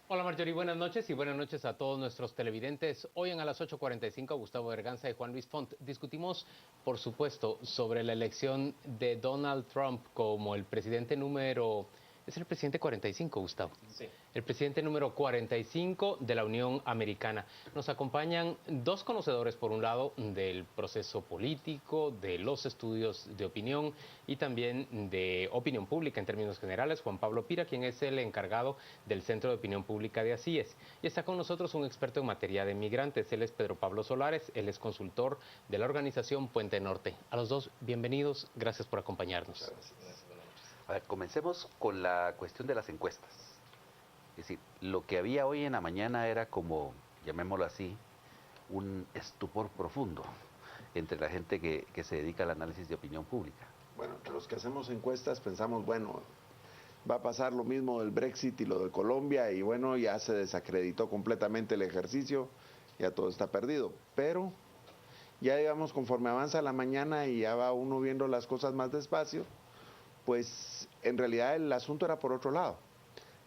Hola Marjorie, buenas noches y buenas noches a todos nuestros televidentes. Hoy en a las 8:45 Gustavo Berganza y Juan Luis Font discutimos, por supuesto, sobre la elección de Donald Trump como el presidente número... Es el presidente 45, Gustavo. Sí. El presidente número 45 de la Unión Americana. Nos acompañan dos conocedores, por un lado, del proceso político, de los estudios de opinión y también de opinión pública en términos generales. Juan Pablo Pira, quien es el encargado del Centro de Opinión Pública de ACIES. Y está con nosotros un experto en materia de migrantes. Él es Pedro Pablo Solares, él es consultor de la organización Puente Norte. A los dos, bienvenidos. Gracias por acompañarnos. Muchas gracias. Buenas noches. A ver, comencemos con la cuestión de las encuestas. Es decir, lo que había hoy en la mañana era como, llamémoslo así, un estupor profundo entre la gente que se dedica al análisis de opinión pública. Bueno, entre los que hacemos encuestas pensamos, bueno, va a pasar lo mismo del Brexit y lo de Colombia y bueno, ya se desacreditó completamente el ejercicio, ya todo está perdido. Pero ya digamos, conforme avanza la mañana y ya va uno viendo las cosas más despacio, pues en realidad el asunto era por otro lado.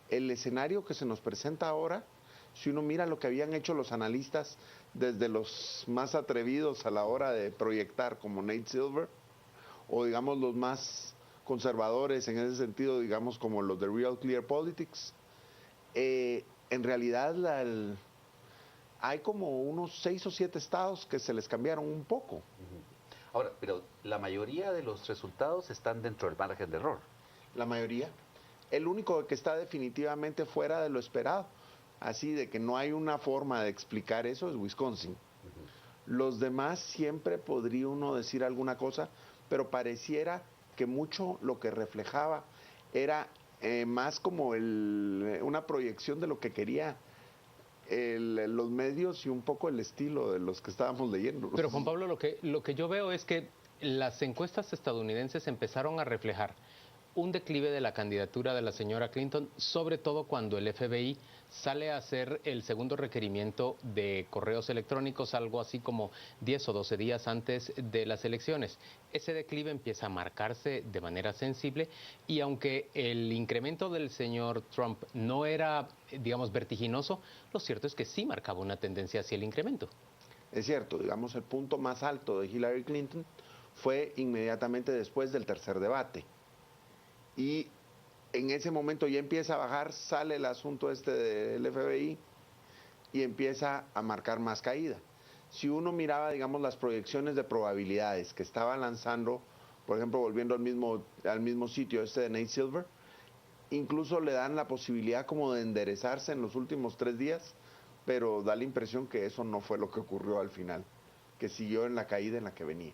El escenario que se nos presenta ahora, si uno mira lo que habían hecho los analistas, desde los más atrevidos a la hora de proyectar como Nate Silver, o digamos los más conservadores en ese sentido, digamos como los de Real Clear Politics, en realidad hay como unos 6 o 7 estados que se les cambiaron un poco. Ahora, pero la mayoría de los resultados están dentro del margen de error. La mayoría. El único que está definitivamente fuera de lo esperado, así de que no hay una forma de explicar eso, es Wisconsin. Los demás siempre podría uno decir alguna cosa, pero pareciera que mucho lo que reflejaba era más como una proyección de lo que quería los medios y un poco el estilo de los que estábamos leyendo. Pero Juan Pablo, lo que yo veo es que las encuestas estadounidenses empezaron a reflejar un declive de la candidatura de la señora Clinton, sobre todo cuando el FBI sale a hacer el segundo requerimiento de correos electrónicos, algo así como 10 o 12 días antes de las elecciones. Ese declive empieza a marcarse de manera sensible y aunque el incremento del señor Trump no era, digamos, vertiginoso, lo cierto es que sí marcaba una tendencia hacia el incremento. Es cierto, digamos, el punto más alto de Hillary Clinton fue inmediatamente después del tercer debate. Y en ese momento ya empieza a bajar, sale el asunto este del FBI y empieza a marcar más caída. Si uno miraba, digamos, las proyecciones de probabilidades que estaba lanzando, por ejemplo, volviendo al mismo sitio este de Nate Silver, incluso le dan la posibilidad como de enderezarse en los últimos 3 días, pero da la impresión que eso no fue lo que ocurrió al final, que siguió en la caída en la que venía.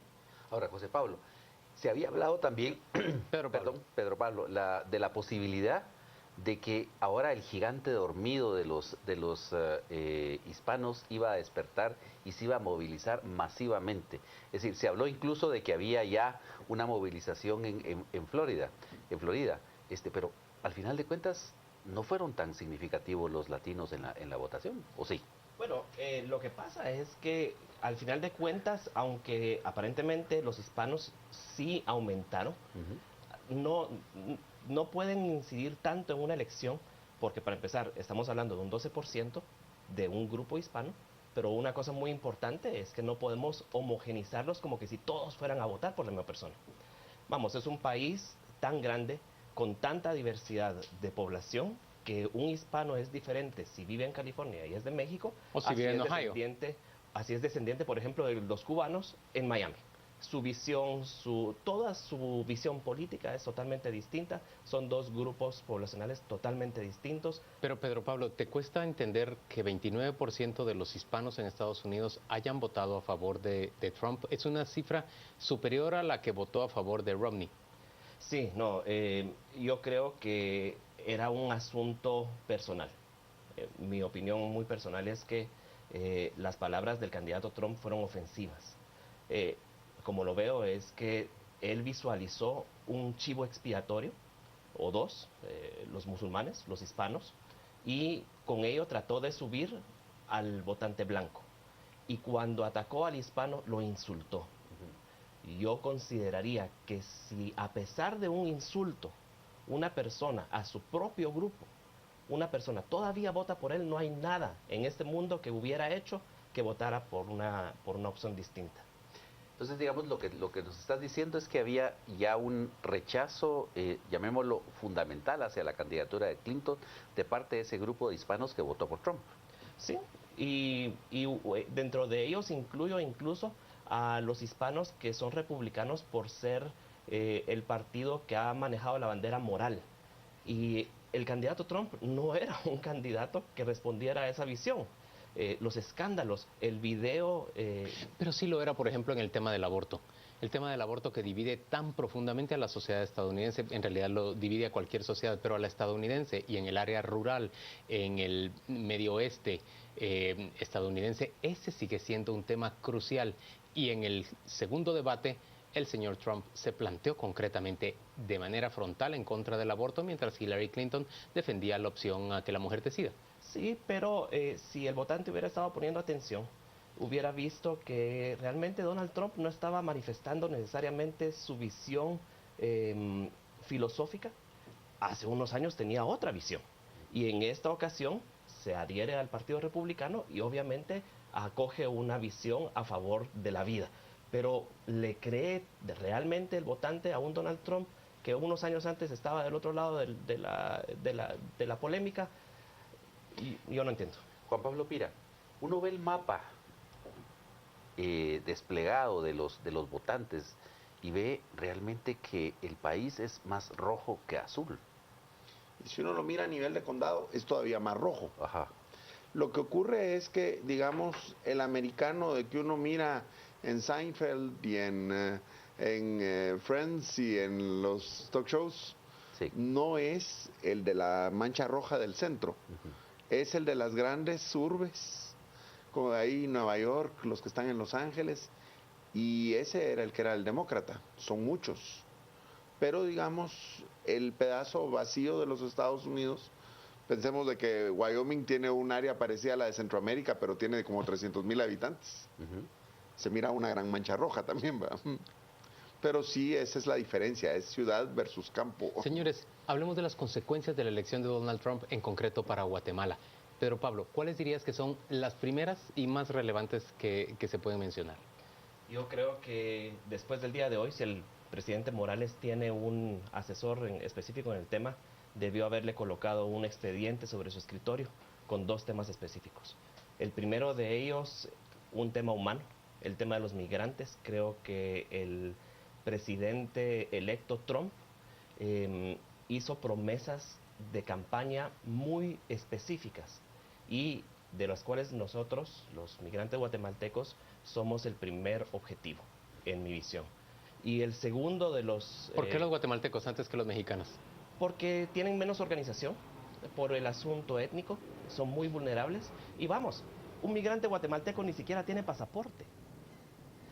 Ahora, José Pablo, se había hablado también, Pedro Pablo, de la posibilidad de que ahora el gigante dormido de los hispanos iba a despertar y se iba a movilizar masivamente. Es decir, se habló incluso de que había ya una movilización en Florida, pero al final de cuentas no fueron tan significativos los latinos en la votación, ¿o sí? Bueno, lo que pasa es que al final de cuentas, aunque aparentemente los hispanos sí aumentaron, no, no pueden incidir tanto en una elección, porque para empezar, estamos hablando de un 12% de un grupo hispano, pero una cosa muy importante es que no podemos homogenizarlos como que si todos fueran a votar por la misma persona. Vamos, es un país tan grande, con tanta diversidad de población, que un hispano es diferente si vive en California y es de México, O si vive en Ohio. así es descendiente, por ejemplo, de los cubanos en Miami. Su visión, toda su visión política es totalmente distinta. Son dos grupos poblacionales totalmente distintos. Pero Pedro Pablo, ¿te cuesta entender que 29% de los hispanos en Estados Unidos hayan votado a favor de Trump? Es una cifra superior a la que votó a favor de Romney. Sí, no, yo creo que era un asunto personal. Mi opinión muy personal es que las palabras del candidato Trump fueron ofensivas. Eh, como lo veo es que él visualizó un chivo expiatorio, o dos, los musulmanes, los hispanos, y con ello trató de subir al votante blanco. Y cuando atacó al hispano, lo insultó. Yo consideraría que si a pesar de un insulto, una persona a su propio grupo una persona todavía vota por él, no hay nada en este mundo que hubiera hecho que votara por una opción distinta. Entonces, digamos, lo que nos estás diciendo es que había ya un rechazo, llamémoslo fundamental, hacia la candidatura de Clinton de parte de ese grupo de hispanos que votó por Trump. Sí, y dentro de ellos incluyo incluso a los hispanos que son republicanos por ser el partido que ha manejado la bandera moral. Y el candidato Trump no era un candidato que respondiera a esa visión. Los escándalos, el video... Pero sí lo era, por ejemplo, en el tema del aborto. El tema del aborto que divide tan profundamente a la sociedad estadounidense, en realidad lo divide a cualquier sociedad, pero a la estadounidense y en el área rural, en el medio oeste estadounidense, ese sigue siendo un tema crucial. Y en el segundo debate, el señor Trump se planteó concretamente de manera frontal en contra del aborto, mientras Hillary Clinton defendía la opción a que la mujer decida. Sí, pero si el votante hubiera estado poniendo atención, hubiera visto que realmente Donald Trump no estaba manifestando necesariamente su visión filosófica. Hace unos años tenía otra visión y en esta ocasión se adhiere al Partido Republicano y obviamente acoge una visión a favor de la vida. Pero ¿le cree realmente el votante a un Donald Trump que unos años antes estaba del otro lado de la polémica? Y yo no entiendo. Juan Pablo Pira, uno ve el mapa desplegado de los votantes y ve realmente que el país es más rojo que azul. Y si uno lo mira a nivel de condado, es todavía más rojo. Ajá. Lo que ocurre es que, digamos, el americano de que uno mira en Seinfeld y en Friends y en los talk shows, Sí. no es el de la mancha roja del centro. Es el de las grandes urbes, como ahí Nueva York, los que están en Los Ángeles, y ese era el que era el demócrata, son muchos. Pero digamos, el pedazo vacío de los Estados Unidos, pensemos de que Wyoming tiene un área parecida a la de Centroamérica, pero tiene como 300,000 habitantes. Se mira una gran mancha roja también, ¿verdad? Pero sí, esa es la diferencia, es ciudad versus campo. Señores, hablemos de las consecuencias de la elección de Donald Trump, en concreto para Guatemala. Pedro Pablo, ¿cuáles dirías que son las primeras y más relevantes que se pueden mencionar? Yo creo que después del día de hoy, si el presidente Morales tiene un asesor específico en el tema, debió haberle colocado un expediente sobre su escritorio con 2 temas específicos. El primero de ellos, un tema humano, el tema de los migrantes. Creo que el presidente electo Trump hizo promesas de campaña muy específicas y de las cuales nosotros, los migrantes guatemaltecos, somos el primer objetivo, en mi visión. Y el segundo de los... ¿Por qué los guatemaltecos antes que los mexicanos? Porque tienen menos organización, por el asunto étnico, son muy vulnerables. Y vamos, un migrante guatemalteco ni siquiera tiene pasaporte.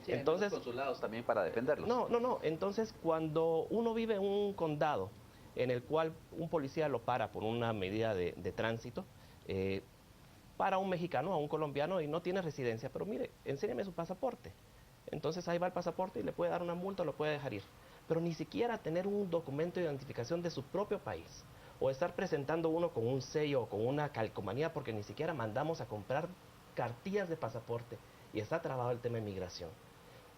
Sí, entonces, consulados también para defenderlos. No. Entonces, cuando uno vive en un condado en el cual un policía lo para por una medida de tránsito, para un mexicano, a un colombiano y no tiene residencia, pero mire, enséñeme su pasaporte. Entonces ahí va el pasaporte y le puede dar una multa o lo puede dejar ir. Pero ni siquiera tener un documento de identificación de su propio país o estar presentando uno con un sello o con una calcomanía porque ni siquiera mandamos a comprar cartillas de pasaporte y está trabado el tema de migración.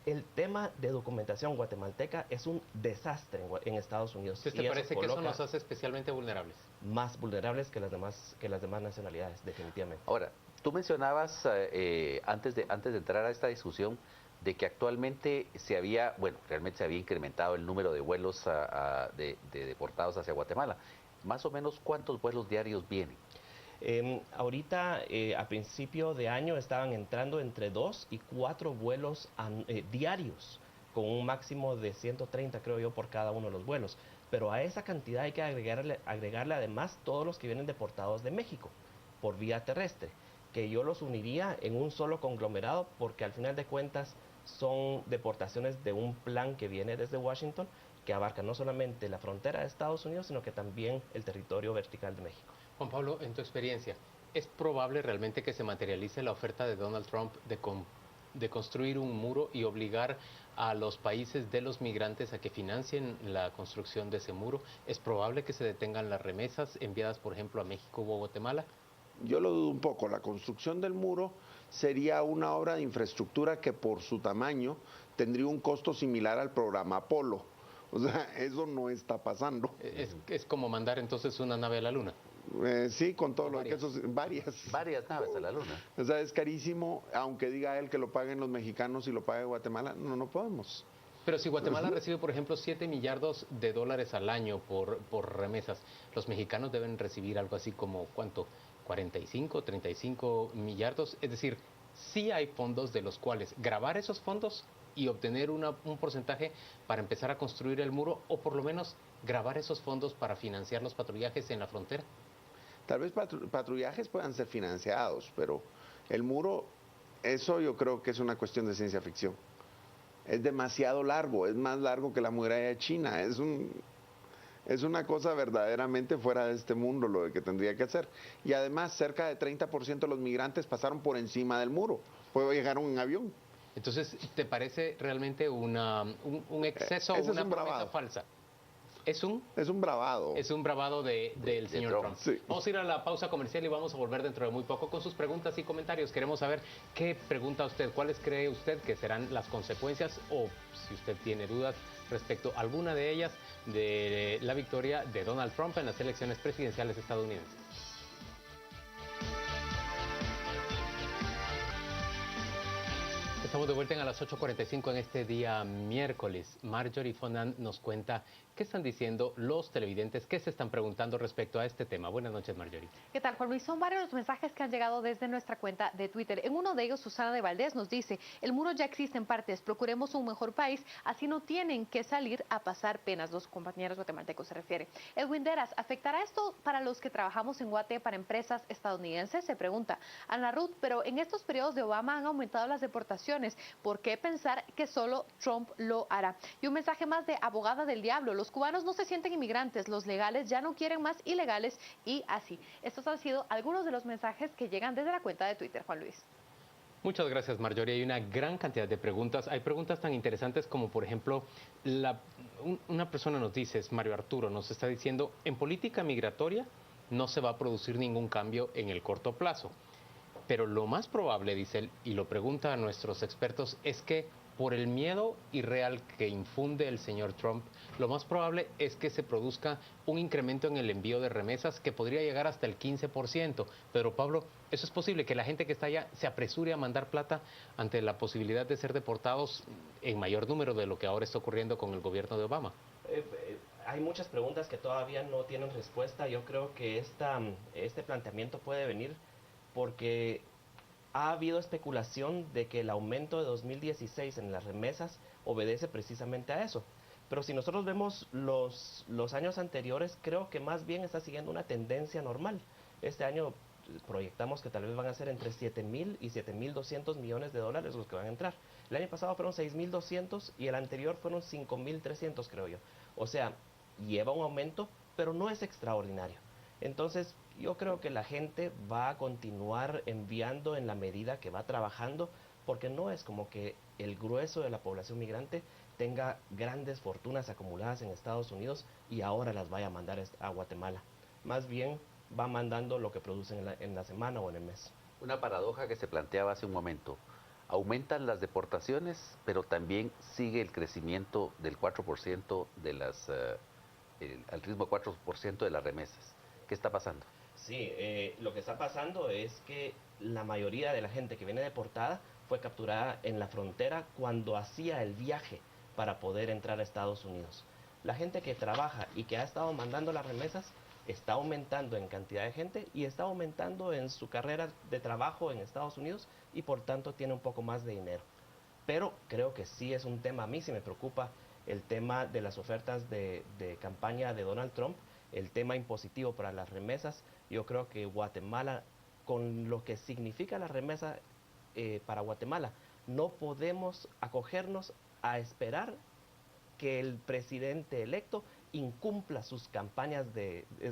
El tema de documentación guatemalteca es un desastre en Estados Unidos. ¿Te parece que eso nos hace especialmente vulnerables? Más vulnerables que las demás nacionalidades, definitivamente. Ahora, tú mencionabas antes de entrar a esta discusión de que actualmente realmente se había incrementado el número de vuelos de deportados hacia Guatemala. Más o menos, ¿cuántos vuelos diarios vienen? Ahorita, a principio de año, estaban entrando entre 2 y 4 vuelos diarios, con un máximo de 130, creo yo, por cada uno de los vuelos. Pero a esa cantidad hay que agregarle además todos los que vienen deportados de México, por vía terrestre, que yo los uniría en un solo conglomerado, porque al final de cuentas son deportaciones de un plan que viene desde Washington, que abarca no solamente la frontera de Estados Unidos, sino que también el territorio vertical de México. Juan Pablo, en tu experiencia, ¿es probable realmente que se materialice la oferta de Donald Trump de construir un muro y obligar a los países de los migrantes a que financien la construcción de ese muro? ¿Es probable que se detengan las remesas enviadas, por ejemplo, a México o Guatemala? Yo lo dudo un poco. La construcción del muro sería una obra de infraestructura que por su tamaño tendría un costo similar al programa Apolo. O sea, eso no está pasando. Es como mandar entonces una nave a la luna. Sí, con todo lo que eso, Varias naves a la luna. O sea, es carísimo, aunque diga él que lo paguen los mexicanos y lo pague Guatemala, no podemos. Pero si Guatemala recibe, por ejemplo, 7 millardos de dólares al año por remesas, los mexicanos deben recibir algo así como, ¿cuánto? 45, 35 millardos. Es decir, sí hay fondos de los cuales grabar esos fondos y obtener un porcentaje para empezar a construir el muro, o por lo menos grabar esos fondos para financiar los patrullajes en la frontera. Tal vez patrullajes puedan ser financiados, pero el muro, eso yo creo que es una cuestión de ciencia ficción. Es demasiado largo, es más largo que la muralla china, es una cosa verdaderamente fuera de este mundo lo que tendría que hacer. Y además, cerca de 30% de los migrantes pasaron por encima del muro, pues llegaron en avión. Entonces, ¿te parece realmente un exceso o una promesa falsa? Es un bravado. Es un bravado del señor Trump. Sí. Vamos a ir a la pausa comercial y vamos a volver dentro de muy poco con sus preguntas y comentarios. Queremos saber qué pregunta usted, cuáles cree usted que serán las consecuencias, o si usted tiene dudas respecto a alguna de ellas, de la victoria de Donald Trump en las elecciones presidenciales estadounidenses. Estamos de vuelta a las 8:45 en este día miércoles. Marjorie Fonan nos cuenta qué están diciendo los televidentes, qué se están preguntando respecto a este tema. Buenas noches, Marjorie. ¿Qué tal, Juan Luis? Son varios los mensajes que han llegado desde nuestra cuenta de Twitter. En uno de ellos, Susana de Valdés nos dice: el muro ya existe en partes, procuremos un mejor país, así no tienen que salir a pasar penas. Los compañeros guatemaltecos se refiere. Edwin Deras: ¿afectará esto para los que trabajamos en Guate para empresas estadounidenses? Se pregunta Ana Ruth, pero en estos periodos de Obama han aumentado las deportaciones. ¿Por qué pensar que solo Trump lo hará? Y un mensaje más de Abogada del Diablo: los cubanos no se sienten inmigrantes, los legales ya no quieren más ilegales, y así. Estos han sido algunos de los mensajes que llegan desde la cuenta de Twitter, Juan Luis. Muchas gracias, Marjorie. Hay una gran cantidad de preguntas. Hay preguntas tan interesantes como, por ejemplo, una persona nos dice, es Mario Arturo, nos está diciendo: en política migratoria no se va a producir ningún cambio en el corto plazo. Pero lo más probable, dice él, y lo pregunta a nuestros expertos, es que por el miedo irreal que infunde el señor Trump, lo más probable es que se produzca un incremento en el envío de remesas que podría llegar hasta el 15%. Pero, Pablo, ¿eso es posible, que la gente que está allá se apresure a mandar plata ante la posibilidad de ser deportados en mayor número de lo que ahora está ocurriendo con el gobierno de Obama? Hay muchas preguntas que todavía no tienen respuesta. Yo creo que este planteamiento puede venir porque ha habido especulación de que el aumento de 2016 en las remesas obedece precisamente a eso. Pero si nosotros vemos los años anteriores, creo que más bien está siguiendo una tendencia normal. Este año proyectamos que tal vez van a ser entre 7.000 y 7.200 millones de dólares los que van a entrar. El año pasado fueron 6.200 y el anterior fueron 5.300, creo yo. O sea, lleva un aumento, pero no es extraordinario. Entonces, yo creo que la gente va a continuar enviando en la medida que va trabajando, porque no es como que el grueso de la población migrante tenga grandes fortunas acumuladas en Estados Unidos y ahora las vaya a mandar a Guatemala. Más bien va mandando lo que producen en la semana o en el mes. Una paradoja que se planteaba hace un momento. Aumentan las deportaciones, pero también sigue el crecimiento del 4% al ritmo 4% de las remesas. ¿Qué está pasando? Sí, lo que está pasando es que la mayoría de la gente que viene deportada fue capturada en la frontera cuando hacía el viaje para poder entrar a Estados Unidos. La gente que trabaja y que ha estado mandando las remesas está aumentando en cantidad de gente y está aumentando en su carrera de trabajo en Estados Unidos y por tanto tiene un poco más de dinero. Pero creo que sí es un tema, a mí sí me preocupa el tema de las ofertas de campaña de Donald Trump, el tema impositivo para las remesas. Yo creo que Guatemala, con lo que significa la remesa para Guatemala, no podemos acogernos a esperar que el presidente electo incumpla sus campañas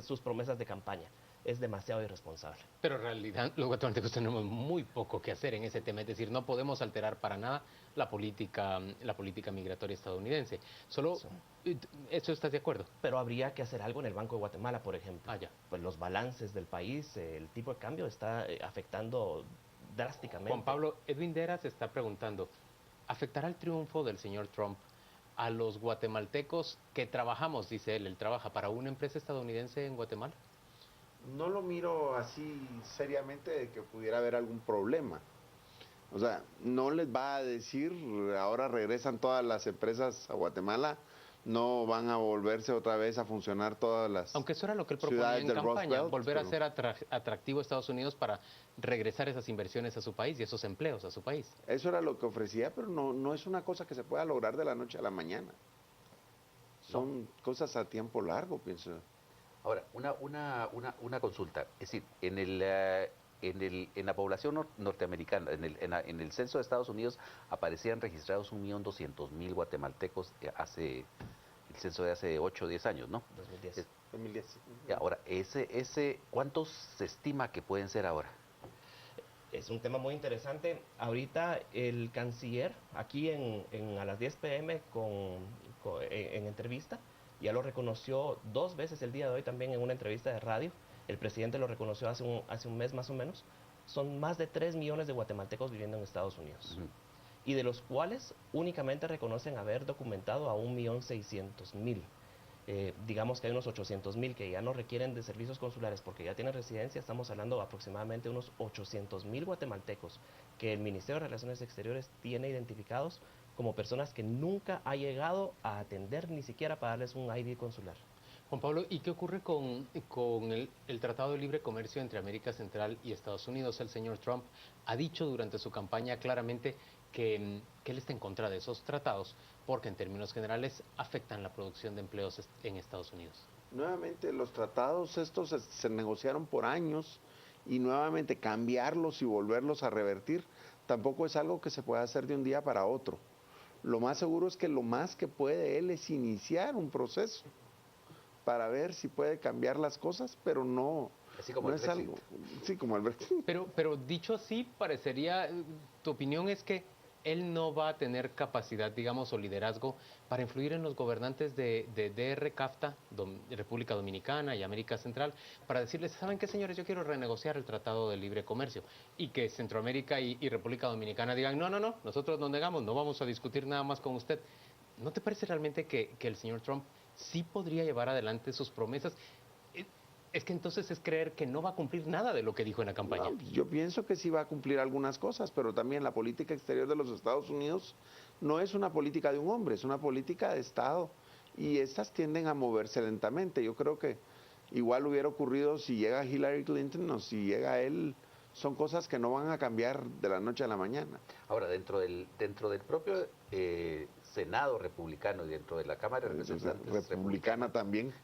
sus promesas de campaña. es demasiado irresponsable. Pero en realidad los guatemaltecos tenemos muy poco que hacer en ese tema, es decir, no podemos alterar para nada la política migratoria estadounidense. Solo, ¿eso estás de acuerdo? Pero habría que hacer algo en el Banco de Guatemala, por ejemplo. Ya. Pues los balances del país, el tipo de cambio está afectando drásticamente. Juan Pablo, Edwin Deras está preguntando, ¿afectará el triunfo del señor Trump a los guatemaltecos que trabajamos, dice él trabaja para una empresa estadounidense en Guatemala? No lo miro así seriamente de que pudiera haber algún problema. O sea, no les va a decir, ahora regresan todas las empresas a Guatemala, no van a volverse otra vez a funcionar todas las Aunque eso era lo que él proponía en campaña, volver a ser atractivo a Estados Unidos para regresar esas inversiones a su país y esos empleos a su país. Eso era lo que ofrecía, pero no es una cosa que se pueda lograr de la noche a la mañana. Son cosas a tiempo largo, pienso. Ahora, una consulta. Es decir, en la población norteamericana, en el censo de Estados Unidos, aparecían registrados 1.200.000 guatemaltecos el censo de hace 8 o 10 años, ¿no? 2010. 2010. Y ahora, ¿cuántos se estima que pueden ser ahora? Es un tema muy interesante. Ahorita el canciller, aquí a las 10 p.m. en entrevista, ya lo reconoció 2 veces el día de hoy también en una entrevista de radio. El presidente lo reconoció hace un mes más o menos. Son más de 3 millones de guatemaltecos viviendo en Estados Unidos. Y de los cuales únicamente reconocen haber documentado a 1.600.000. Digamos que hay unos 800.000 que ya no requieren de servicios consulares porque ya tienen residencia. Estamos hablando de aproximadamente unos 800.000 guatemaltecos que el Ministerio de Relaciones Exteriores tiene identificados como personas que nunca ha llegado a atender ni siquiera para darles un ID consular. Juan Pablo, ¿y qué ocurre con el Tratado de Libre Comercio entre América Central y Estados Unidos? El señor Trump ha dicho durante su campaña claramente que él está en contra de esos tratados porque en términos generales afectan la producción de empleos en Estados Unidos. Nuevamente los tratados estos se negociaron por años y nuevamente cambiarlos y volverlos a revertir tampoco es algo que se pueda hacer de un día para otro. Lo más seguro es que lo más que puede él es iniciar un proceso para ver si puede cambiar las cosas, pero no, así como no el es Brexit. algo. Sí, como el Brexit. Pero dicho así, parecería, tu opinión es que él no va a tener capacidad, digamos, o liderazgo para influir en los gobernantes de DR-CAFTA, República Dominicana y América Central, para decirles, ¿saben qué, señores? Yo quiero renegociar el Tratado de Libre Comercio. Y que Centroamérica y República Dominicana digan, no, nosotros nos negamos, no vamos a discutir nada más con usted. ¿No te parece realmente que el señor Trump sí podría llevar adelante sus promesas? Es que entonces es creer que no va a cumplir nada de lo que dijo en la campaña. No, yo pienso que sí va a cumplir algunas cosas, pero también la política exterior de los Estados Unidos no es una política de un hombre, es una política de Estado y estas tienden a moverse lentamente. Yo creo que igual hubiera ocurrido si llega Hillary Clinton o si llega él, son cosas que no van a cambiar de la noche a la mañana. Ahora, dentro del propio Senado republicano y dentro de la Cámara de Representantes republicana también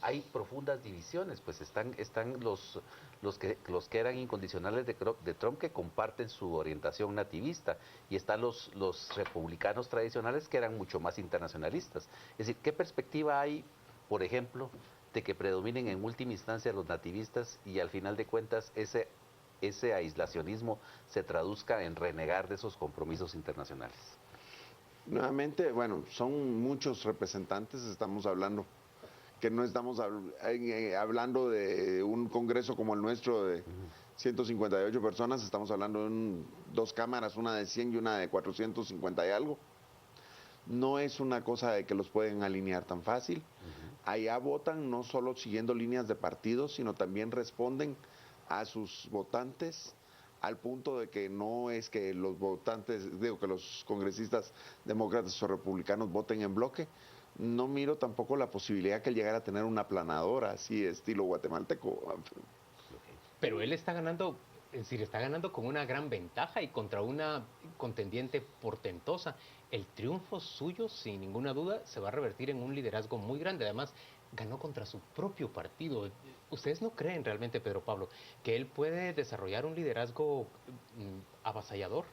hay profundas divisiones, pues están los que eran incondicionales de Trump, que comparten su orientación nativista, y están los republicanos tradicionales que eran mucho más internacionalistas. Es decir, ¿qué perspectiva hay, por ejemplo, de que predominen en última instancia los nativistas y al final de cuentas ese aislacionismo se traduzca en renegar de esos compromisos internacionales? Nuevamente, bueno, son muchos representantes, estamos hablando, que no estamos hablando de un congreso como el nuestro de 158 personas, estamos hablando de 2 cámaras, una de 100 y una de 450 y algo. No es una cosa de que los pueden alinear tan fácil. Allá votan no solo siguiendo líneas de partidos, sino también responden a sus votantes, al punto de que no es que los votantes, que los congresistas demócratas o republicanos voten en bloque. No miro tampoco la posibilidad que él llegara a tener una aplanadora así estilo guatemalteco. Pero él está ganando, es decir, está ganando con una gran ventaja y contra una contendiente portentosa. El triunfo suyo, sin ninguna duda, se va a revertir en un liderazgo muy grande. Además, ganó contra su propio partido. ¿Ustedes no creen realmente, Pedro Pablo, que él puede desarrollar un liderazgo avasallador,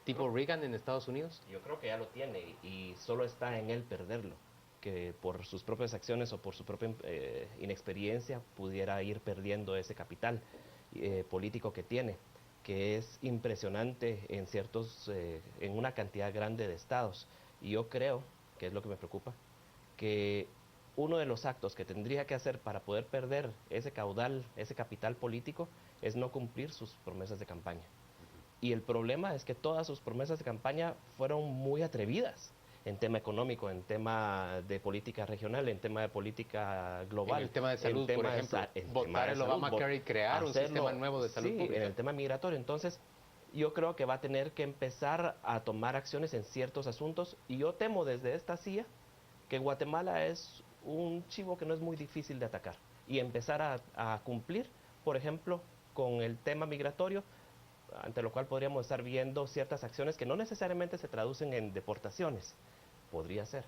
tipo Reagan en Estados Unidos? Yo creo que ya lo tiene y solo está en él perderlo. que por sus propias acciones o por su propia inexperiencia pudiera ir perdiendo ese capital político que tiene, que es impresionante en una cantidad grande de estados. Y yo creo, que es lo que me preocupa, que uno de los actos que tendría que hacer para poder perder ese caudal, ese capital político, es no cumplir sus promesas de campaña. Y el problema es que todas sus promesas de campaña fueron muy atrevidas en tema económico, en tema de política regional, en tema de política global. En el tema de salud, por ejemplo, votar el Obamacare y crear un sistema nuevo de salud pública. En el tema migratorio. Entonces, yo creo que va a tener que empezar a tomar acciones en ciertos asuntos, y yo temo desde esta silla que Guatemala es un chivo que no es muy difícil de atacar, y empezar a cumplir, por ejemplo, con el tema migratorio, ante lo cual podríamos estar viendo ciertas acciones que no necesariamente se traducen en deportaciones, podría ser,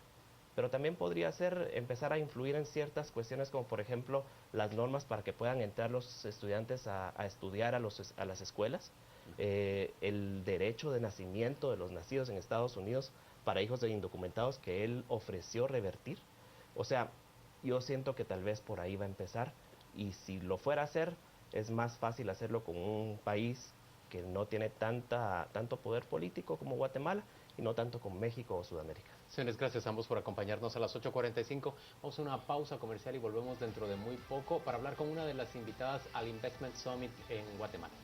pero también podría ser empezar a influir en ciertas cuestiones, como por ejemplo las normas para que puedan entrar los estudiantes a estudiar a las escuelas, el derecho de nacimiento de los nacidos en Estados Unidos para hijos de indocumentados que él ofreció revertir. O sea, yo siento que tal vez por ahí va a empezar, y si lo fuera a hacer, es más fácil hacerlo con un país que no tiene tanto poder político como Guatemala, y no tanto con México o Sudamérica. Señores, gracias a ambos por acompañarnos a las 8:45. Vamos a una pausa comercial y volvemos dentro de muy poco para hablar con una de las invitadas al Investment Summit en Guatemala.